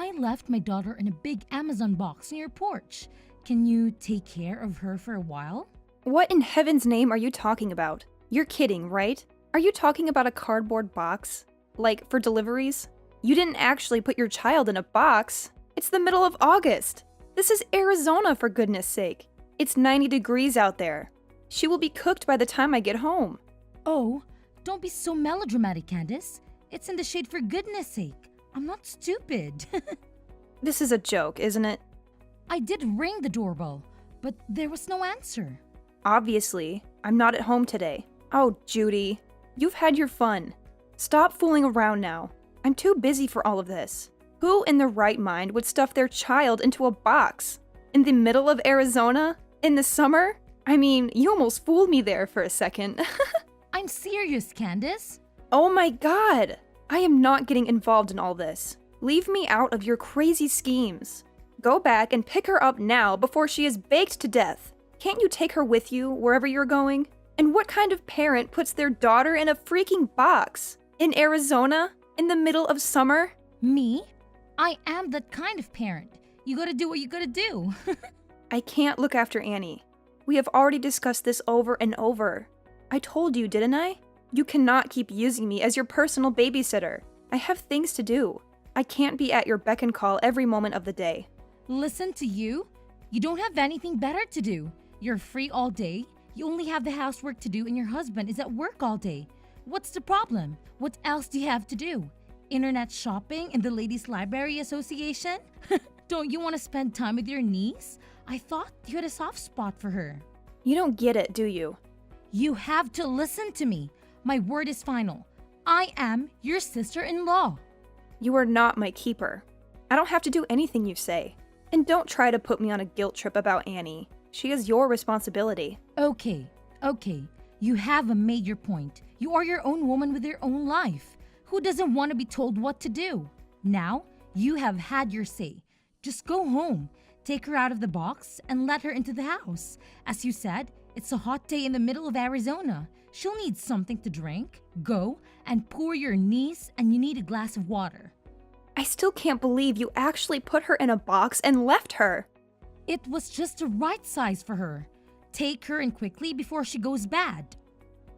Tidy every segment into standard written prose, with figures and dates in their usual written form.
I left my daughter in a big Amazon box near your porch. Can you take care of her for a while? What in heaven's name are you talking about? You're kidding, right? Are you talking about a cardboard box? Like, for deliveries? You didn't actually put your child in a box. It's the middle of August. This is Arizona, for goodness sake. It's 90 degrees out there. She will be cooked by the time I get home. Oh, don't be so melodramatic, Candace. It's in the shade for goodness sake. I'm not stupid. This is a joke, isn't it? I did ring the doorbell, but there was no answer. Obviously, I'm not at home today. Oh, Judy, you've had your fun. Stop fooling around now. I'm too busy for all of this. Who in their right mind would stuff their child into a box? In the middle of Arizona? In the summer? I mean, you almost fooled me there for a second. I'm serious, Candace. Oh my god! I am not getting involved in all this. Leave me out of your crazy schemes. Go back and pick her up now before she is baked to death. Can't you take her with you wherever you're going? And what kind of parent puts their daughter in a freaking box? In Arizona? In the middle of summer? Me? I am that kind of parent. You gotta do what you gotta do. I can't look after Annie. We have already discussed this over and over. I told you, didn't I? You cannot keep using me as your personal babysitter. I have things to do. I can't be at your beck and call every moment of the day. Listen to you. You don't have anything better to do. You're free all day. You only have the housework to do and your husband is at work all day. What's the problem? What else do you have to do? Internet shopping in the Ladies Library Association? Don't you want to spend time with your niece? I thought you had a soft spot for her. You don't get it, do you? You have to listen to me. My word is final. I am your sister-in-law. You are not my keeper. I don't have to do anything you say. And don't try to put me on a guilt trip about Annie. She is your responsibility. Okay. You have made your point. You are your own woman with your own life. Who doesn't want to be told what to do? Now, you have had your say. Just go home. Take her out of the box and let her into the house. As you said, it's a hot day in the middle of Arizona. She'll need something to drink. Go and pour your niece and you need a glass of water. I still can't believe you actually put her in a box and left her. It was just the right size for her. Take her in quickly before she goes bad.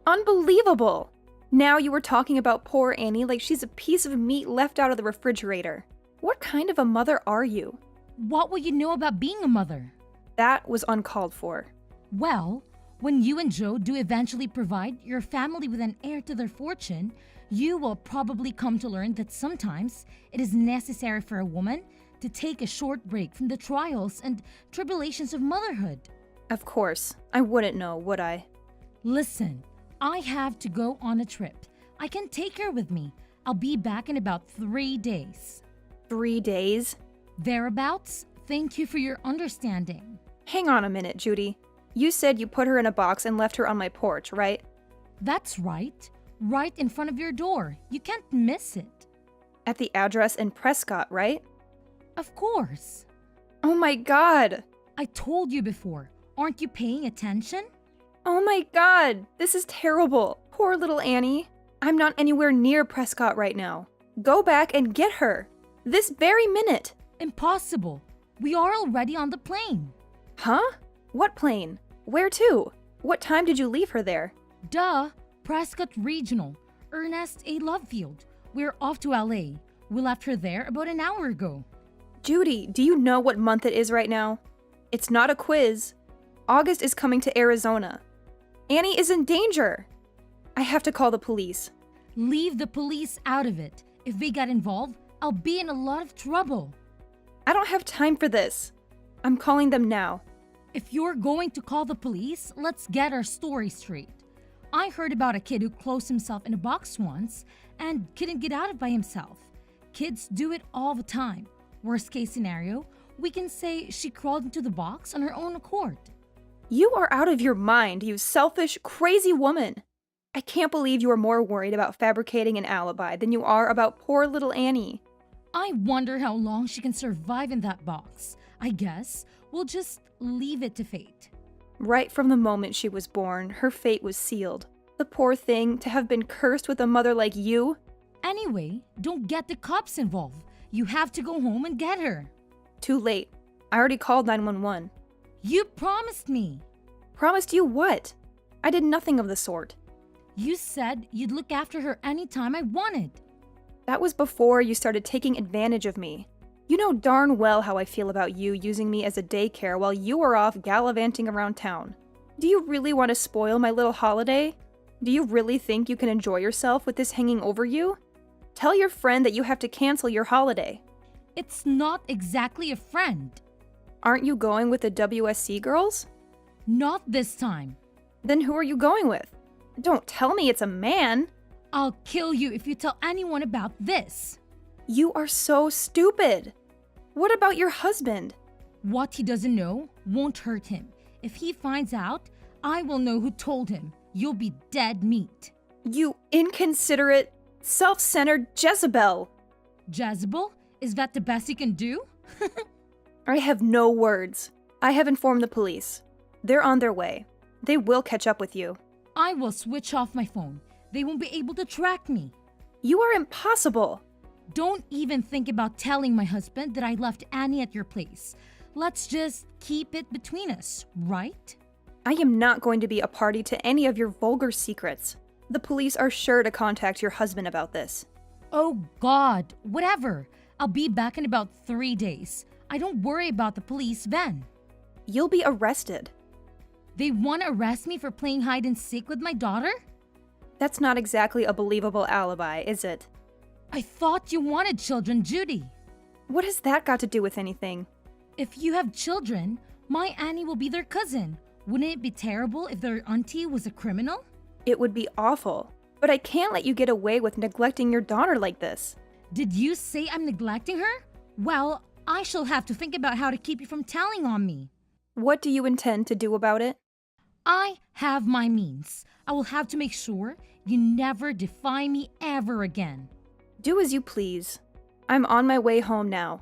Unbelievable! Now you were talking about poor Annie like she's a piece of meat left out of the refrigerator. What kind of a mother are you? What will you know about being a mother? That was uncalled for. Well, when you and Joe do eventually provide your family with an heir to their fortune, you will probably come to learn that sometimes it is necessary for a woman to take a short break from the trials and tribulations of motherhood. Of course. I wouldn't know, would I? Listen, I have to go on a trip. I can take her with me. I'll be back in about 3 days. 3 days? Thereabouts. Thank you for your understanding. Hang on a minute, Judy. You said you put her in a box and left her on my porch, right? That's right. Right in front of your door. You can't miss it. At the address in Prescott, right? Of course. Oh my god! I told you before. Aren't you paying attention? Oh my god! This is terrible. Poor little Annie. I'm not anywhere near Prescott right now. Go back and get her. This very minute. Impossible. We are already on the plane. Huh? What plane? Where to? What time did you leave her there? Duh. Prescott Regional. Ernest A. Lovefield. We're off to LA. We left her there about an hour ago. Judy, do you know what month it is right now? It's not a quiz. August is coming to Arizona. Annie is in danger. I have to call the police. Leave the police out of it. If they get involved, I'll be in a lot of trouble. I don't have time for this. I'm calling them now. If you're going to call the police, let's get our story straight. I heard about a kid who closed himself in a box once and couldn't get out of it by himself. Kids do it all the time. Worst case scenario, we can say she crawled into the box on her own accord. You are out of your mind, you selfish, crazy woman. I can't believe you are more worried about fabricating an alibi than you are about poor little Annie. I wonder how long she can survive in that box. I guess we'll just leave it to fate. Right from the moment she was born, her fate was sealed. The poor thing, to have been cursed with a mother like you. Anyway, don't get the cops involved. You have to go home and get her. Too late. I already called 911. You promised me. Promised you what? I did nothing of the sort. You said you'd look after her anytime I wanted. That was before you started taking advantage of me. You know darn well how I feel about you using me as a daycare while you are off gallivanting around town. Do you really want to spoil my little holiday? Do you really think you can enjoy yourself with this hanging over you? Tell your friend that you have to cancel your holiday. It's not exactly a friend. Aren't you going with the WSC girls? Not this time. Then who are you going with? Don't tell me it's a man. I'll kill you if you tell anyone about this. You are so stupid. What about your husband? What he doesn't know won't hurt him. If he finds out, I will know who told him. You'll be dead meat. You inconsiderate, self-centered Jezebel. Jezebel? Is that the best you can do? I have no words. I have informed the police. They're on their way. They will catch up with you. I will switch off my phone. They won't be able to track me. You are impossible. Don't even think about telling my husband that I left Annie at your place. Let's just keep it between us, right? I am not going to be a party to any of your vulgar secrets. The police are sure to contact your husband about this. Oh God, whatever. I'll be back in about 3 days. I don't worry about the police then. You'll be arrested. They want to arrest me for playing hide and seek with my daughter? That's not exactly a believable alibi, is it? I thought you wanted children, Judy. What has that got to do with anything? If you have children, my Annie will be their cousin. Wouldn't it be terrible if their auntie was a criminal? It would be awful. But I can't let you get away with neglecting your daughter like this. Did you say I'm neglecting her? Well, I shall have to think about how to keep you from telling on me. What do you intend to do about it? I have my means. I will have to make sure you never defy me ever again. Do as you please. I'm on my way home now.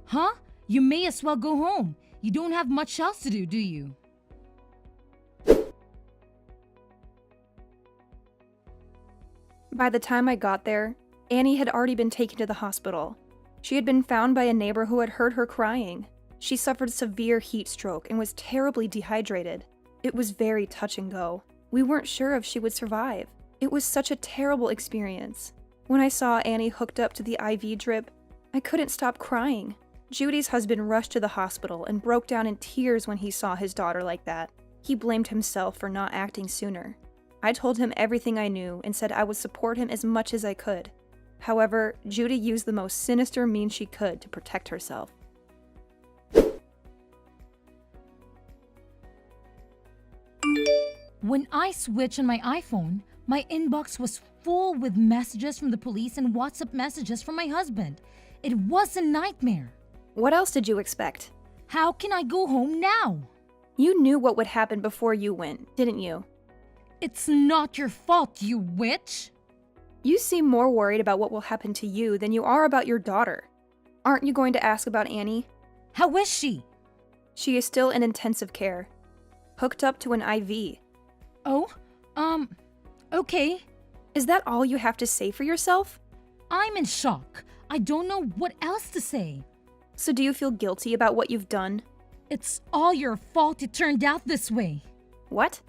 Huh? You may as well go home. You don't have much else to do you? By the time I got there, Annie had already been taken to the hospital. She had been found by a neighbor who had heard her crying. She suffered severe heat stroke and was terribly dehydrated. It was very touch and go. We weren't sure if she would survive. It was such a terrible experience. When I saw Annie hooked up to the IV drip, I couldn't stop crying. Judy's husband rushed to the hospital and broke down in tears when he saw his daughter like that. He blamed himself for not acting sooner. I told him everything I knew and said I would support him as much as I could. However, Judy used the most sinister means she could to protect herself. When I switched on my iPhone, my inbox was full with messages from the police and WhatsApp messages from my husband. It was a nightmare. What else did you expect? How can I go home now? You knew what would happen before you went, didn't you? It's not your fault, you witch. You seem more worried about what will happen to you than you are about your daughter. Aren't you going to ask about Annie? How is she? She is still in intensive care, hooked up to an IV. Oh, okay. Is that all you have to say for yourself? I'm in shock. I don't know what else to say. So do you feel guilty about what you've done? It's all your fault it turned out this way. What?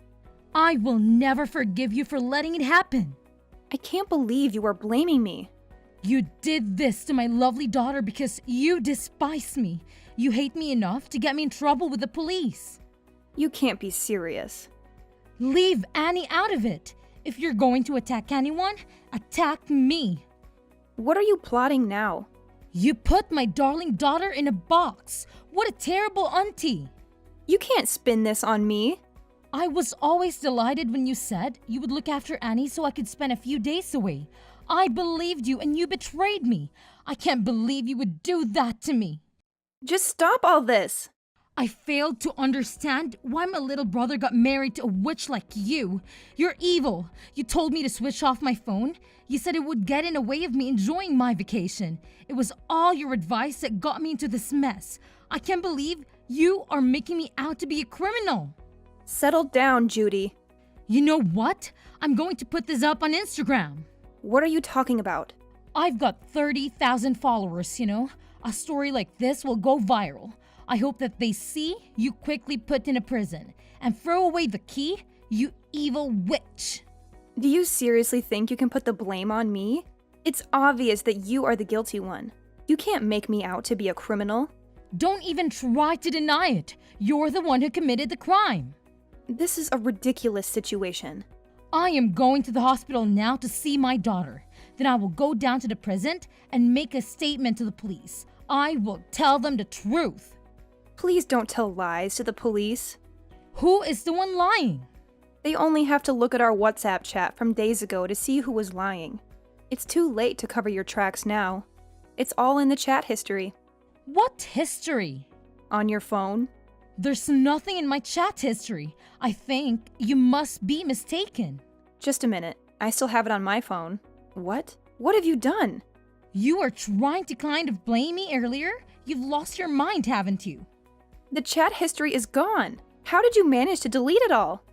I will never forgive you for letting it happen. I can't believe you are blaming me. You did this to my lovely daughter because you despise me. You hate me enough to get me in trouble with the police. You can't be serious. Leave Annie out of it. If you're going to attack anyone, attack me. What are you plotting now? You put my darling daughter in a box. What a terrible auntie. You can't spin this on me. I was always delighted when you said you would look after Annie so I could spend a few days away. I believed you and you betrayed me. I can't believe you would do that to me. Just stop all this. I failed to understand why my little brother got married to a witch like you. You're evil. You told me to switch off my phone. You said it would get in the way of me enjoying my vacation. It was all your advice that got me into this mess. I can't believe you are making me out to be a criminal. Settle down, Judy. You know what? I'm going to put this up on Instagram. What are you talking about? I've got 30,000 followers, you know? A story like this will go viral. I hope that they see you quickly put in a prison and throw away the key, you evil witch. Do you seriously think you can put the blame on me? It's obvious that you are the guilty one. You can't make me out to be a criminal. Don't even try to deny it. You're the one who committed the crime. This is a ridiculous situation. I am going to the hospital now to see my daughter. Then I will go down to the prison and make a statement to the police. I will tell them the truth. Please don't tell lies to the police. Who is the one lying? They only have to look at our WhatsApp chat from days ago to see who was lying. It's too late to cover your tracks now. It's all in the chat history. What history? On your phone. There's nothing in my chat history. I think you must be mistaken. Just a minute. I still have it on my phone. What? What have you done? You were trying to kind of blame me earlier? You've lost your mind, haven't you? The chat history is gone. How did you manage to delete it all?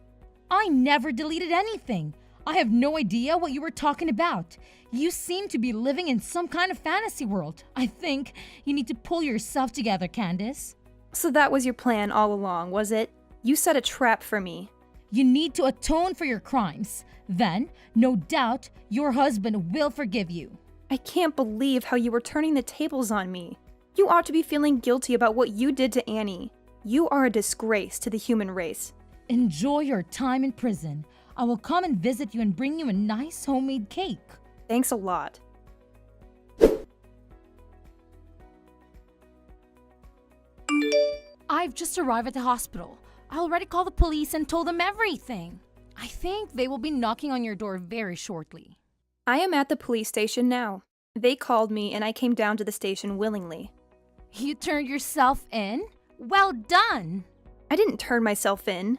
I never deleted anything. I have no idea what you were talking about. You seem to be living in some kind of fantasy world. I think you need to pull yourself together, Candace. So that was your plan all along, was it? You set a trap for me. You need to atone for your crimes. Then, no doubt, your husband will forgive you. I can't believe how you were turning the tables on me. You ought to be feeling guilty about what you did to Annie. You are a disgrace to the human race. Enjoy your time in prison. I will come and visit you and bring you a nice homemade cake. Thanks a lot. I've just arrived at the hospital. I already called the police and told them everything. I think they will be knocking on your door very shortly. I am at the police station now. They called me and I came down to the station willingly. You turned yourself in? Well done! I didn't turn myself in.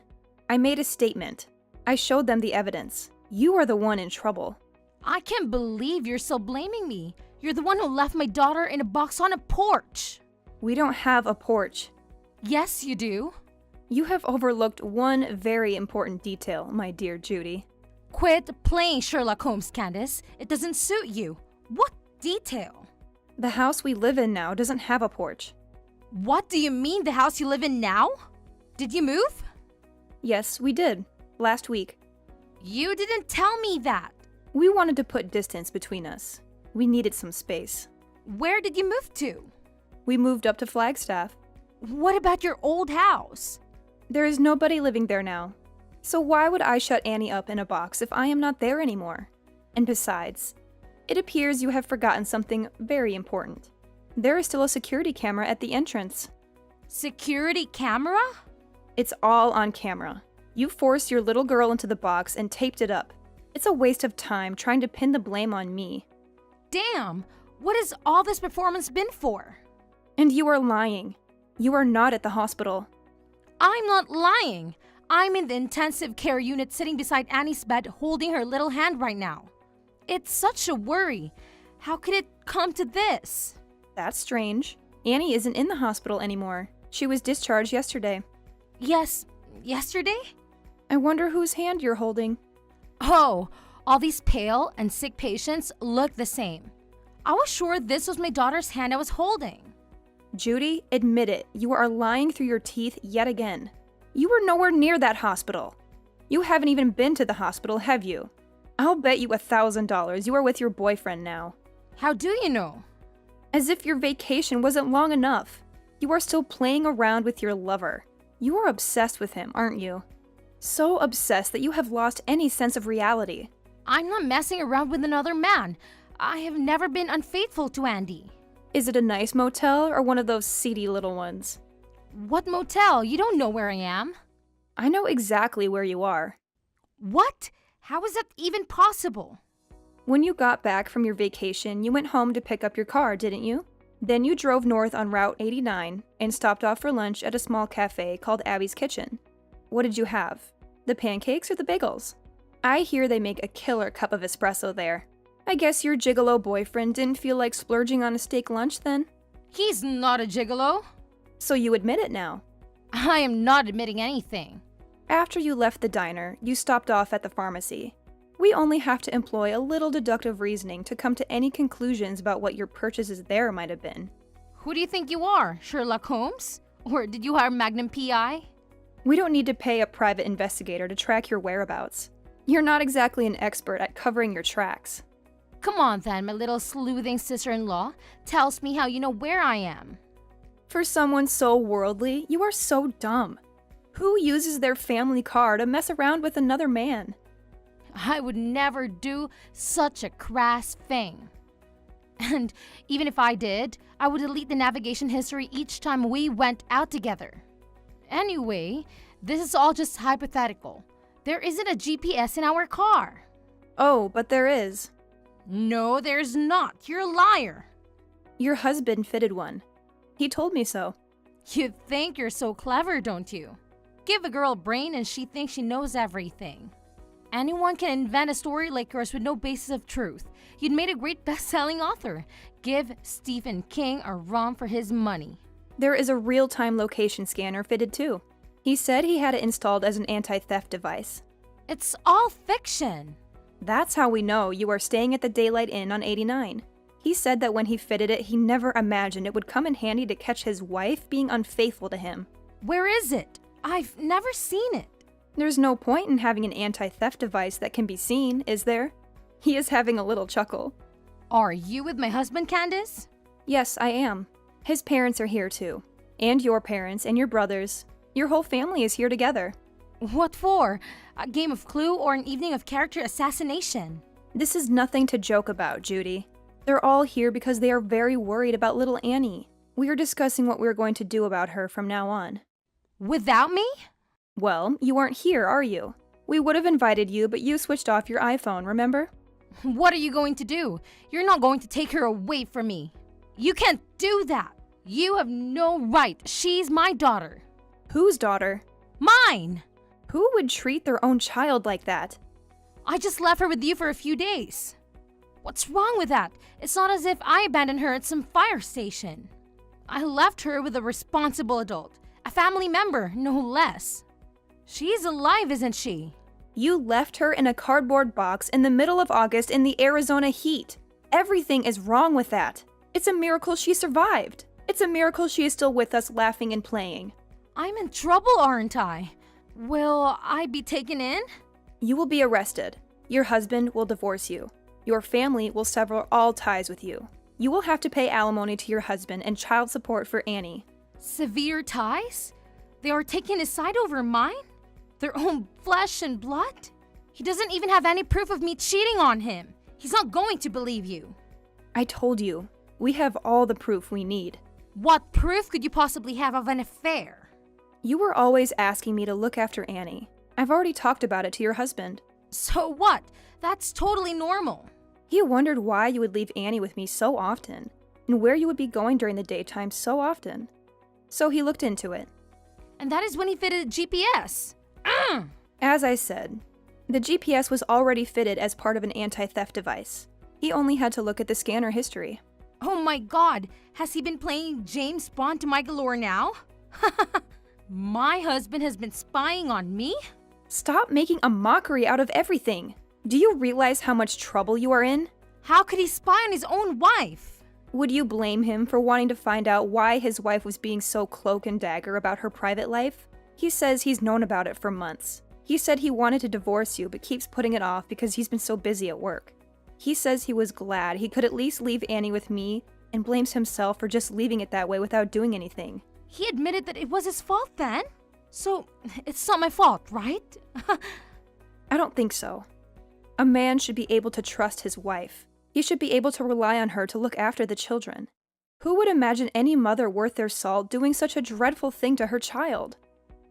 I made a statement. I showed them the evidence. You are the one in trouble. I can't believe you're still blaming me. You're the one who left my daughter in a box on a porch. We don't have a porch. Yes, you do. You have overlooked one very important detail, my dear Judy. Quit playing Sherlock Holmes, Candace. It doesn't suit you. What detail? The house we live in now doesn't have a porch. What do you mean, the house you live in now? Did you move? Yes, we did. Last week. You didn't tell me that. We wanted to put distance between us. We needed some space. Where did you move to? We moved up to Flagstaff. What about your old house? There is nobody living there now. So why would I shut Annie up in a box if I am not there anymore? And besides, it appears you have forgotten something very important. There is still a security camera at the entrance. Security camera? It's all on camera. You forced your little girl into the box and taped it up. It's a waste of time trying to pin the blame on me. Damn, what has all this performance been for? And you are lying. You are not at the hospital. I'm not lying. I'm in the intensive care unit sitting beside Annie's bed holding her little hand right now. It's such a worry. How could it come to this? That's strange. Annie isn't in the hospital anymore. She was discharged yesterday. Yes, yesterday? I wonder whose hand you're holding. Oh, all these pale and sick patients look the same. I was sure this was my daughter's hand I was holding. Judy, admit it. You are lying through your teeth yet again. You were nowhere near that hospital. You haven't even been to the hospital, have you? I'll bet you $1,000 you are with your boyfriend now. How do you know? As if your vacation wasn't long enough. You are still playing around with your lover. You are obsessed with him, aren't you? So obsessed that you have lost any sense of reality. I'm not messing around with another man. I have never been unfaithful to Andy. Is it a nice motel or one of those seedy little ones? What motel? You don't know where I am. I know exactly where you are. What? How is that even possible? When you got back from your vacation, you went home to pick up your car, didn't you? Then you drove north on Route 89 and stopped off for lunch at a small cafe called Abby's Kitchen. What did you have? The pancakes or the bagels? I hear they make a killer cup of espresso there. I guess your gigolo boyfriend didn't feel like splurging on a steak lunch then? He's not a gigolo. So you admit it now. I am not admitting anything. After you left the diner, you stopped off at the pharmacy. We only have to employ a little deductive reasoning to come to any conclusions about what your purchases there might have been. Who do you think you are, Sherlock Holmes? Or did you hire Magnum PI? We don't need to pay a private investigator to track your whereabouts. You're not exactly an expert at covering your tracks. Come on then, my little sleuthing sister-in-law. Tells me how you know where I am. For someone so worldly, you are so dumb. Who uses their family car to mess around with another man? I would never do such a crass thing. And even if I did, I would delete the navigation history each time we went out together. Anyway, this is all just hypothetical. There isn't a GPS in our car. Oh, but there is. No, there's not. You're a liar. Your husband fitted one. He told me so. You think you're so clever, don't you? Give a girl a brain and she thinks she knows everything. Anyone can invent a story like yours with no basis of truth. You'd made a great best-selling author. Give Stephen King a run for his money. There is a real-time location scanner fitted too. He said he had it installed as an anti-theft device. It's all fiction. That's how we know you are staying at the Daylight Inn on 89. He said that when he fitted it, he never imagined it would come in handy to catch his wife being unfaithful to him. Where is it? I've never seen it. There's no point in having an anti-theft device that can be seen, is there? He is having a little chuckle. Are you with my husband, Candace? Yes, I am. His parents are here too. And your parents and your brothers. Your whole family is here together. What for? A game of Clue or an evening of character assassination? This is nothing to joke about, Judy. They're all here because they are very worried about little Annie. We are discussing what we're going to do about her from now on. Without me? Well, you aren't here, are you? We would have invited you, but you switched off your iPhone, remember? What are you going to do? You're not going to take her away from me. You can't do that. You have no right. She's my daughter. Whose daughter? Mine! Who would treat their own child like that? I just left her with you for a few days. What's wrong with that? It's not as if I abandoned her at some fire station. I left her with a responsible adult, a family member, no less. She's alive, isn't she? You left her in a cardboard box in the middle of August in the Arizona heat. Everything is wrong with that. It's a miracle she survived. It's a miracle she is still with us laughing and playing. I'm in trouble, aren't I? Will I be taken in? You will be arrested. Your husband will divorce you. Your family will sever all ties with you. You will have to pay alimony to your husband and child support for Annie. Severe ties? They are taking his side over mine? Their own flesh and blood? He doesn't even have any proof of me cheating on him. He's not going to believe you. I told you, we have all the proof we need. What proof could you possibly have of an affair? You were always asking me to look after Annie. I've already talked about it to your husband. So what? That's totally normal. He wondered why you would leave Annie with me so often, and where you would be going during the daytime so often. So he looked into it. And that is when he fitted a GPS. As I said, the GPS was already fitted as part of an anti-theft device. He only had to look at the scanner history. Oh my god, has he been playing James Bond to my galore now? My husband has been spying on me? Stop making a mockery out of everything. Do you realize how much trouble you are in? How could he spy on his own wife? Would you blame him for wanting to find out why his wife was being so cloak and dagger about her private life? He says he's known about it for months. He said he wanted to divorce you but keeps putting it off because he's been so busy at work. He says he was glad he could at least leave Annie with me and blames himself for just leaving it that way without doing anything. He admitted that it was his fault then? So, it's not my fault, right? I don't think so. A man should be able to trust his wife. He should be able to rely on her to look after the children. Who would imagine any mother worth their salt doing such a dreadful thing to her child?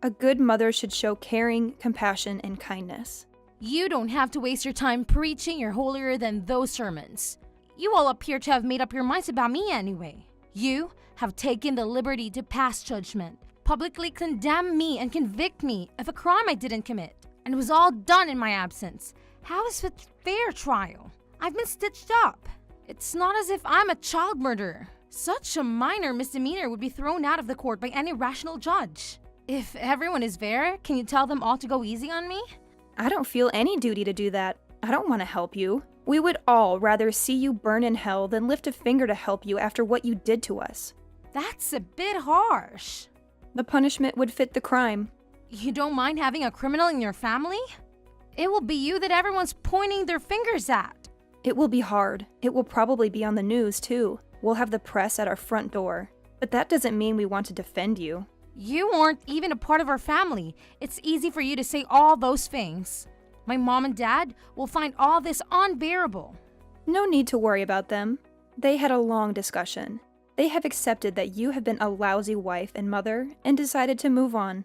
A good mother should show caring, compassion, and kindness. You don't have to waste your time preaching your holier-than-thou sermons. You all appear to have made up your minds about me anyway. You have taken the liberty to pass judgment, publicly condemn me and convict me of a crime I didn't commit, and it was all done in my absence. How is it fair trial? I've been stitched up. It's not as if I'm a child murderer. Such a minor misdemeanor would be thrown out of the court by any rational judge. If everyone is fair, can you tell them all to go easy on me? I don't feel any duty to do that. I don't want to help you. We would all rather see you burn in hell than lift a finger to help you after what you did to us. That's a bit harsh. The punishment would fit the crime. You don't mind having a criminal in your family? It will be you that everyone's pointing their fingers at. It will be hard. It will probably be on the news, too. We'll have the press at our front door. But that doesn't mean we want to defend you. You aren't even a part of our family. It's easy for you to say all those things. My mom and dad will find all this unbearable. No need to worry about them. They had a long discussion. They have accepted that you have been a lousy wife and mother and decided to move on.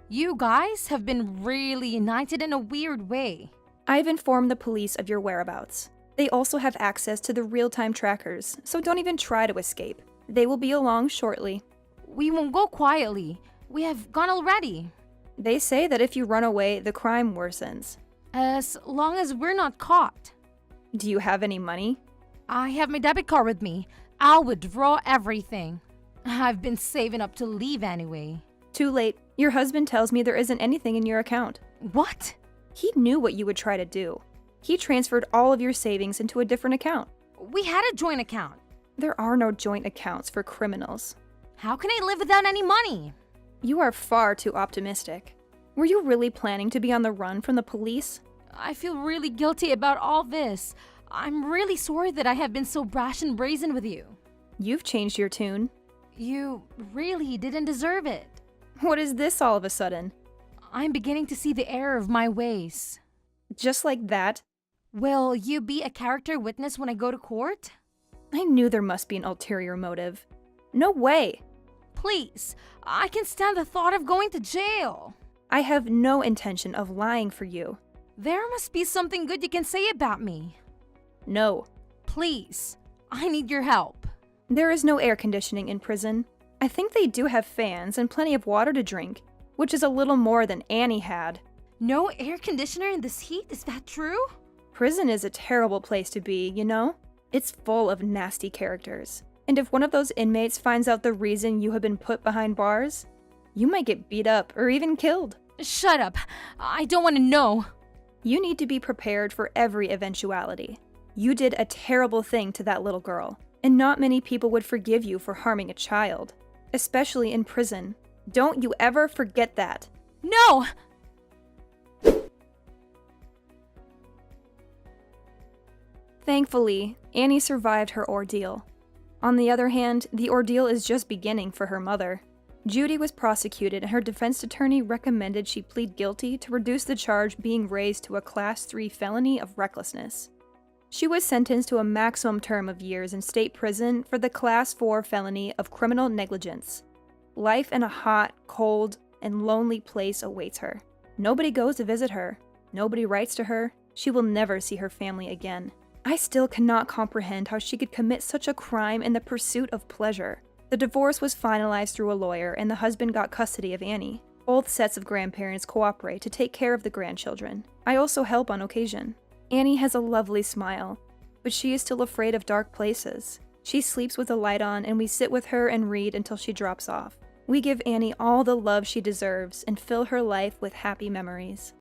You guys have been really united in a weird way. I've informed the police of your whereabouts. They also have access to the real-time trackers, so don't even try to escape. They will be along shortly. We won't go quietly. We have gone already. They say that if you run away, the crime worsens. As long as we're not caught. Do you have any money? I have my debit card with me. I'll withdraw everything. I've been saving up to leave anyway. Too late. Your husband tells me there isn't anything in your account. What? He knew what you would try to do. He transferred all of your savings into a different account. We had a joint account. There are no joint accounts for criminals. How can I live without any money? You are far too optimistic. Were you really planning to be on the run from the police? I feel really guilty about all this. I'm really sorry that I have been so brash and brazen with you. You've changed your tune. You really didn't deserve it. What is this all of a sudden? I'm beginning to see the error of my ways. Just like that? Will you be a character witness when I go to court? I knew there must be an ulterior motive. No way! Please, I can stand the thought of going to jail. I have no intention of lying for you. There must be something good you can say about me. No. Please, I need your help. There is no air conditioning in prison. I think they do have fans and plenty of water to drink, which is a little more than Annie had. No air conditioner in this heat? Is that true? Prison is a terrible place to be, you know? It's full of nasty characters. And if one of those inmates finds out the reason you have been put behind bars, you might get beat up or even killed. Shut up. I don't want to know. You need to be prepared for every eventuality. You did a terrible thing to that little girl, and not many people would forgive you for harming a child, especially in prison. Don't you ever forget that. No! Thankfully, Annie survived her ordeal. On the other hand, the ordeal is just beginning for her mother. Judy was prosecuted and her defense attorney recommended she plead guilty to reduce the charge being raised to a Class 3 felony of recklessness. She was sentenced to a maximum term of years in state prison for the Class 4 felony of criminal negligence. Life in a hot, cold, and lonely place awaits her. Nobody goes to visit her. Nobody writes to her. She will never see her family again. I still cannot comprehend how she could commit such a crime in the pursuit of pleasure. The divorce was finalized through a lawyer, and the husband got custody of Annie. Both sets of grandparents cooperate to take care of the grandchildren. I also help on occasion. Annie has a lovely smile, but she is still afraid of dark places. She sleeps with a light on, and we sit with her and read until she drops off. We give Annie all the love she deserves and fill her life with happy memories.